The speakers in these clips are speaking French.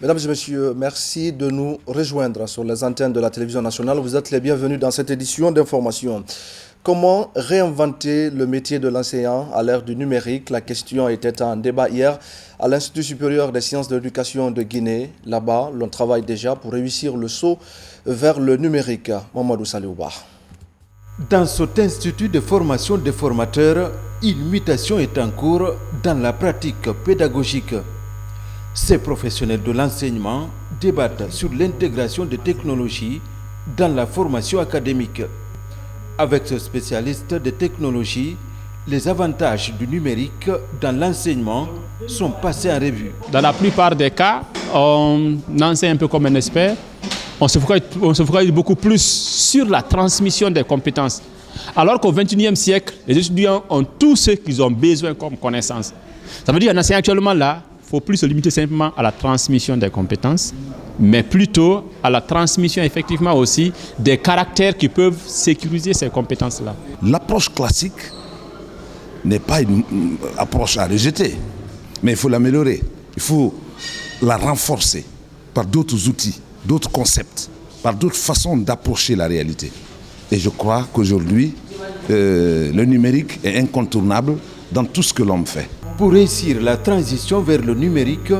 Mesdames et messieurs, merci de nous rejoindre sur les antennes de la télévision nationale. Vous êtes les bienvenus dans cette édition d'information. Comment réinventer le métier de l'enseignant à l'ère du numérique? La question était en débat hier à l'Institut supérieur des sciences de l'éducation de Guinée. Là-bas, l'on travaille déjà pour réussir le saut vers le numérique. Mamadou Saliouba. Dans cet institut de formation des formateurs, une mutation est en cours dans la pratique pédagogique. Ces professionnels de l'enseignement débattent sur l'intégration des technologies dans la formation académique. Avec ce spécialiste des technologies, les avantages du numérique dans l'enseignement sont passés en revue. Dans la plupart des cas, on enseigne un peu comme un expert. On se focalise beaucoup plus sur la transmission des compétences. Alors qu'au XXIe siècle, les étudiants ont tout ce qu'ils ont besoin comme connaissance. Ça veut dire qu'un enseignant actuellement là, il ne faut plus se limiter simplement à la transmission des compétences, mais plutôt à la transmission effectivement aussi des caractères qui peuvent sécuriser ces compétences-là. L'approche classique n'est pas une approche à rejeter, mais il faut l'améliorer. Il faut la renforcer par d'autres outils, d'autres concepts, par d'autres façons d'approcher la réalité. Et je crois qu'aujourd'hui, le numérique est incontournable dans tout ce que l'homme fait. Pour réussir la transition vers le numérique,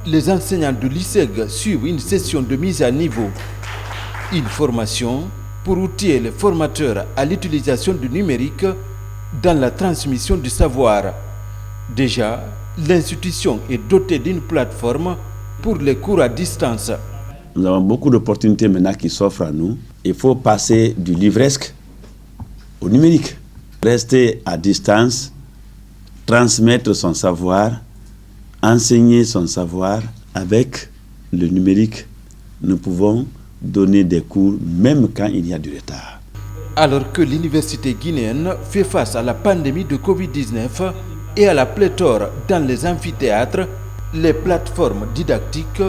les enseignants de l'ISEG suivent une session de mise à niveau. Une formation pour outiller les formateurs à l'utilisation du numérique dans la transmission du savoir. Déjà, l'institution est dotée d'une plateforme pour les cours à distance. Nous avons beaucoup d'opportunités maintenant qui s'offrent à nous. Il faut passer du livresque au numérique. Rester à distance, transmettre son savoir, enseigner son savoir. Avec le numérique, nous pouvons donner des cours même quand il y a du retard. Alors que l'université guinéenne fait face à la pandémie de Covid-19 et à la pléthore dans les amphithéâtres, les plateformes didactiques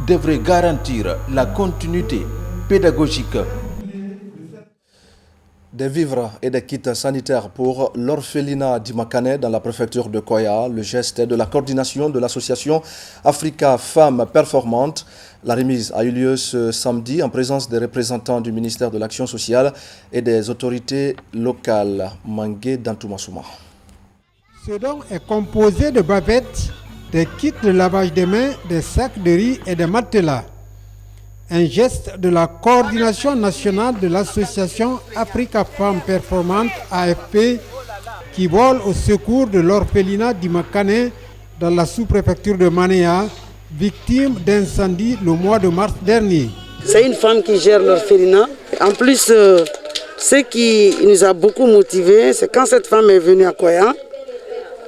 devraient garantir la continuité pédagogique. Des vivres et des kits sanitaires pour l'orphelinat d'Imakane dans la préfecture de Koya. Le geste est de la coordination de l'association Africa Femmes Performantes. La remise a eu lieu ce samedi en présence des représentants du ministère de l'Action sociale et des autorités locales. Mangué Dantoumassouma. Ce don est composé de bavettes, des kits de lavage des mains, des sacs de riz et des matelas. Un geste de la coordination nationale de l'association Africa Femmes Performantes AFP qui vole au secours de l'orphelinat d'Imakane dans la sous-préfecture de Manéa, victime d'incendie le mois de mars dernier. C'est une femme qui gère l'orphelinat. En plus, ce qui nous a beaucoup motivés, c'est quand cette femme est venue à Koya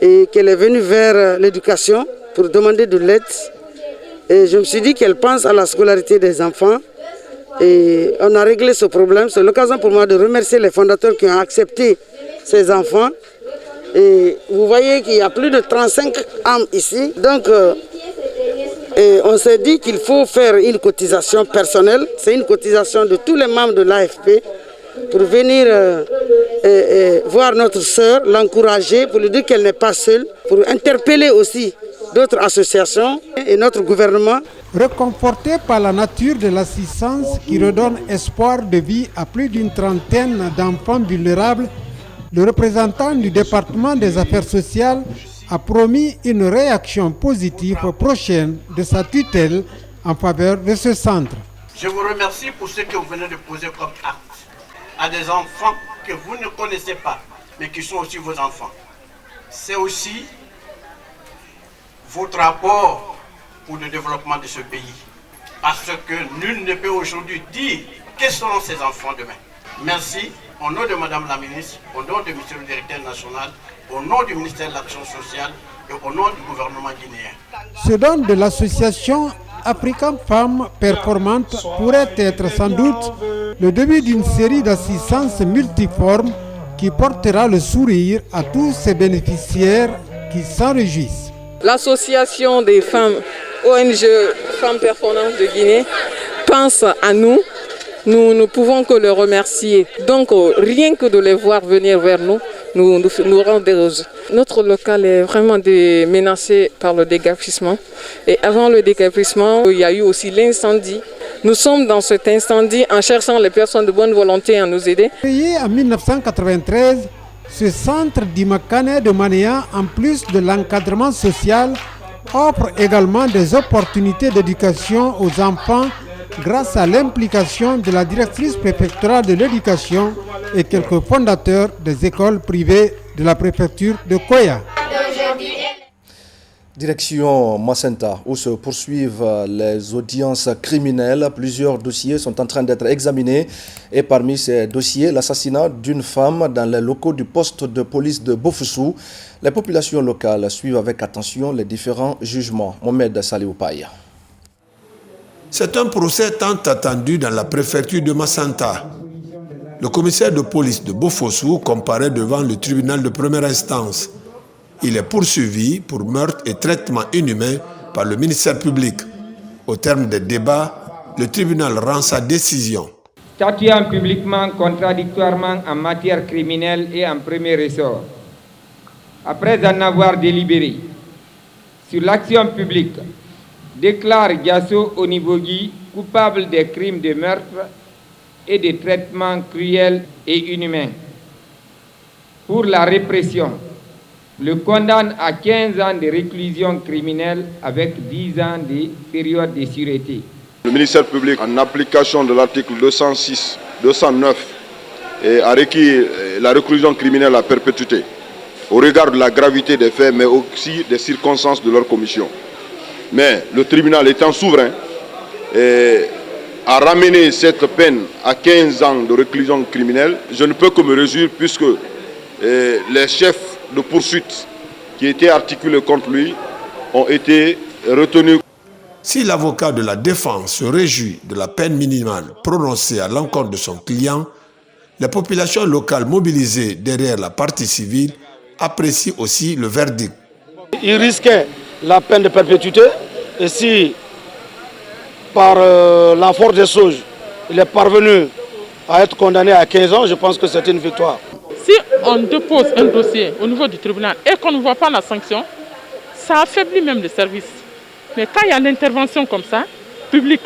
et qu'elle est venue vers l'éducation pour demander de l'aide. Et je me suis dit qu'elle pense à la scolarité des enfants et on a réglé ce problème. C'est l'occasion pour moi de remercier les fondateurs qui ont accepté ces enfants. Et vous voyez qu'il y a plus de 35 âmes ici. Donc on s'est dit qu'il faut faire une cotisation personnelle. C'est une cotisation de tous les membres de l'AFP pour venir voir notre sœur, l'encourager, pour lui dire qu'elle n'est pas seule, pour interpeller aussi d'autres associations et notre gouvernement. Réconforté par la nature de l'assistance qui redonne espoir de vie à plus d'une trentaine d'enfants vulnérables, le représentant du département des affaires sociales a promis une réaction positive prochaine de sa tutelle en faveur de ce centre. Je vous remercie pour ce que vous venez de poser comme acte à des enfants que vous ne connaissez pas, mais qui sont aussi vos enfants. C'est aussi votre apport pour le développement de ce pays. Parce que nul ne peut aujourd'hui dire quels seront ces enfants demain. Merci, au nom de Madame la Ministre, au nom du Monsieur le Directeur National, au nom du ministère de l'Action sociale et au nom du gouvernement guinéen. Ce don de l'association African Femmes Performantes pourrait être sans doute le début d'une série d'assistances multiformes qui portera le sourire à tous ces bénéficiaires qui s'en réjouissent. L'association des femmes ONG Femmes Performantes de Guinée pense à nous. Nous ne pouvons que le remercier. Donc rien que de les voir venir vers nous, nous rend heureuses. Notre local est vraiment menacé par le dégapissement. Et avant le dégapissement, il y a eu aussi l'incendie. Nous sommes dans cet incendie en cherchant les personnes de bonne volonté à nous aider. Créé en 1993, ce centre d'Imakane de Mania, en plus de l'encadrement social, offre également des opportunités d'éducation aux enfants grâce à l'implication de la directrice préfectorale de l'éducation et quelques fondateurs des écoles privées de la préfecture de Koya. Direction Macenta, où se poursuivent les audiences criminelles. Plusieurs dossiers sont en train d'être examinés. Et parmi ces dossiers, l'assassinat d'une femme dans les locaux du poste de police de Bofoussou. Les populations locales suivent avec attention les différents jugements. Mohamed Salioupaï. C'est un procès tant attendu dans la préfecture de Macenta. Le commissaire de police de Bofoussou comparaît devant le tribunal de première instance. Il est poursuivi pour meurtre et traitement inhumain par le ministère public. Au terme des débats, le tribunal rend sa décision. Statuant publiquement contradictoirement en matière criminelle et en premier ressort, après en avoir délibéré sur l'action publique, déclare Diasso Onibogui coupable des crimes de meurtre et des traitements cruels et inhumains. Pour la répression, le condamne à 15 ans de réclusion criminelle avec 10 ans de période de sûreté. Le ministère public, en application de l'article 206, 209, a requis la réclusion criminelle à perpétuité au regard de la gravité des faits, mais aussi des circonstances de leur commission. Mais le tribunal étant souverain, a ramené cette peine à 15 ans de réclusion criminelle. Je ne peux que me réjouir puisque les chefs de poursuite qui étaient articulés contre lui ont été retenus. Si l'avocat de la défense se réjouit de la peine minimale prononcée à l'encontre de son client, les populations locales mobilisées derrière la partie civile apprécient aussi le verdict. Il risquait la peine de perpétuité et si par la force des choses il est parvenu à être condamné à 15 ans, je pense que c'est une victoire. Si on dépose un dossier au niveau du tribunal et qu'on ne voit pas la sanction, ça affaiblit même le service. Mais quand il y a l'intervention comme ça, publique,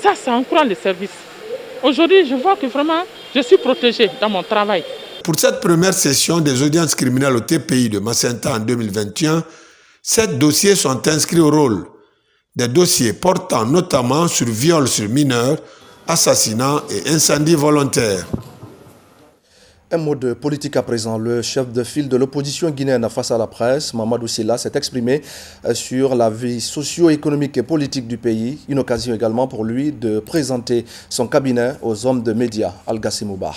ça encourage le service. Aujourd'hui, je vois que vraiment, je suis protégée dans mon travail. Pour cette première session des audiences criminelles au TPI de Macenta en 2021, 7 dossiers sont inscrits au rôle. Des dossiers portant notamment sur viol sur mineurs, assassinat et incendie volontaire. Un mot de politique à présent. Le chef de file de l'opposition guinéenne face à la presse, Mamadou Sylla, s'est exprimé sur la vie socio-économique et politique du pays. Une occasion également pour lui de présenter son cabinet aux hommes de médias. Al-Gassim Oubar.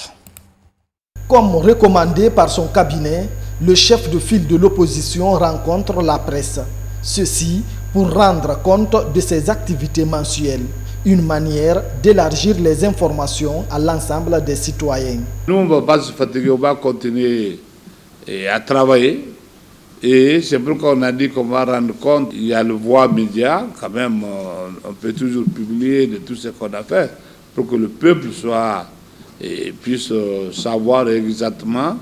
Comme recommandé par son cabinet, le chef de file de l'opposition rencontre la presse. Ceci pour rendre compte de ses activités mensuelles. Une manière d'élargir les informations à l'ensemble des citoyens. Nous, on ne va pas se fatiguer, on va continuer à travailler. Et c'est pourquoi on a dit qu'on va rendre compte. Il y a le voie média, quand même, on peut toujours publier de tout ce qu'on a fait pour que le peuple puisse savoir exactement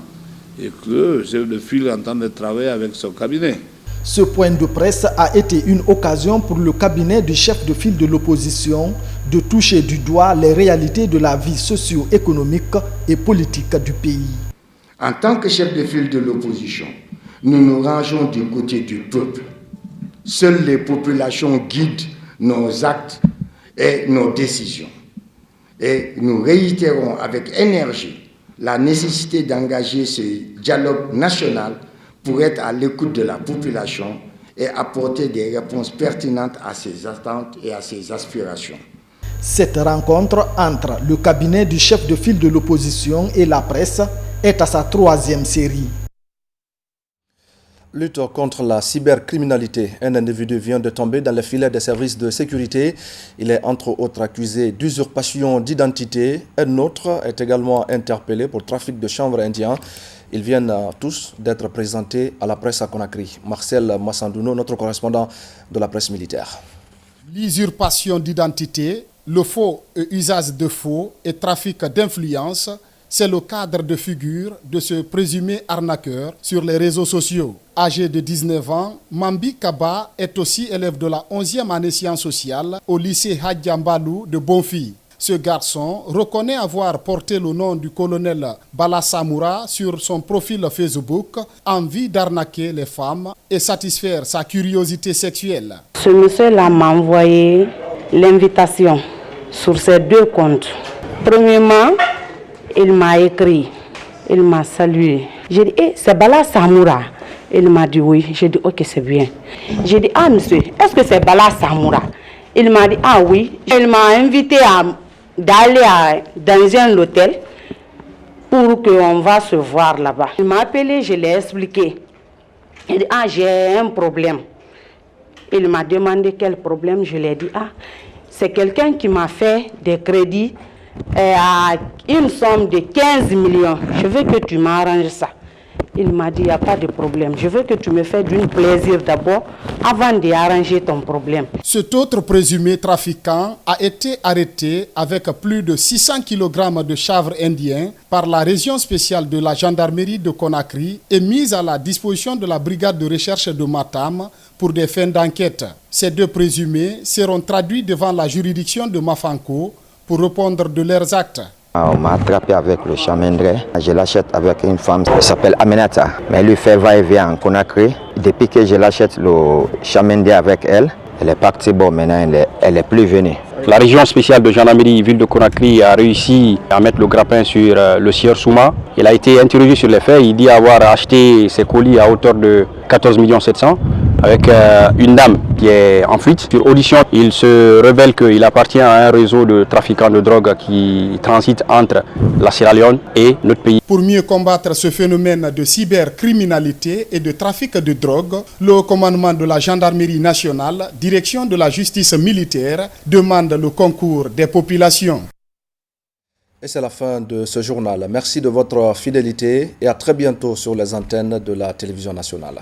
et que le chef de file est en train de travailler avec son cabinet. Ce point de presse a été une occasion pour le cabinet du chef de file de l'opposition de toucher du doigt les réalités de la vie socio-économique et politique du pays. En tant que chef de file de l'opposition, nous nous rangeons du côté du peuple. Seules les populations guident nos actes et nos décisions. Et nous réitérons avec énergie la nécessité d'engager ce dialogue national pour être à l'écoute de la population et apporter des réponses pertinentes à ses attentes et à ses aspirations. Cette rencontre entre le cabinet du chef de file de l'opposition et la presse est à sa 3e série. Lutte contre la cybercriminalité. Un individu vient de tomber dans les filets des services de sécurité. Il est entre autres accusé d'usurpation d'identité. Un autre est également interpellé pour trafic de chanvre indien. Ils viennent tous d'être présentés à la presse à Conakry. Marcel Massandouno, notre correspondant de la presse militaire. L'usurpation d'identité, le faux et usage de faux et trafic d'influence C'est le cadre de figure de ce présumé arnaqueur sur les réseaux sociaux. Âgé de 19 ans, Mambi Kaba est aussi élève de la 11e année sciences sociales au lycée Hadjambalou de Bonfi. Ce garçon reconnaît avoir porté le nom du colonel Bala Samoura sur son profil Facebook en vue d'arnaquer les femmes et satisfaire sa curiosité sexuelle. Ce monsieur-là m'a envoyé l'invitation sur ces deux comptes. Premièrement, il m'a écrit, il m'a salué. J'ai dit, c'est Bala Samoura. Il m'a dit oui. J'ai dit, ok, c'est bien. J'ai dit, ah monsieur, est-ce que c'est Bala Samoura? Il m'a dit, ah oui. Il m'a invité d'aller dans un hôtel pour qu'on va se voir là-bas. Il m'a appelé, je l'ai expliqué. Il dit, ah, j'ai un problème. Il m'a demandé quel problème. Je lui ai dit, ah, c'est quelqu'un qui m'a fait des crédits à une somme de 15 millions. Je veux que tu m'arranges ça. Il m'a dit, il n'y a pas de problème. Je veux que tu me fasses du plaisir d'abord avant d'arranger ton problème. Cet autre présumé trafiquant a été arrêté avec plus de 600 kg de chanvre indien par la région spéciale de la gendarmerie de Conakry et mis à la disposition de la brigade de recherche de Matam pour des fins d'enquête. Ces deux présumés seront traduits devant la juridiction de Mafanko pour répondre de leurs actes. On m'a attrapé avec le chamendré. Je l'achète avec une femme qui s'appelle Aminata. Mais elle lui fait va-et-vient en Conakry. Depuis que je l'achète le chamendré avec elle, elle est partie. Bon, maintenant elle est plus venue. La région spéciale de gendarmerie ville de Conakry a réussi à mettre le grappin sur le sieur Souma. Il a été interrogé sur les faits. Il dit avoir acheté ses colis à hauteur de 14 700 000 avec une dame qui est en fuite. Sur audition, il se révèle qu'il appartient à un réseau de trafiquants de drogue qui transite entre la Sierra Leone et notre pays. Pour mieux combattre ce phénomène de cybercriminalité et de trafic de drogue, le commandement de la gendarmerie nationale, direction de la justice militaire, demande le concours des populations. Et c'est la fin de ce journal. Merci de votre fidélité et à très bientôt sur les antennes de la télévision nationale.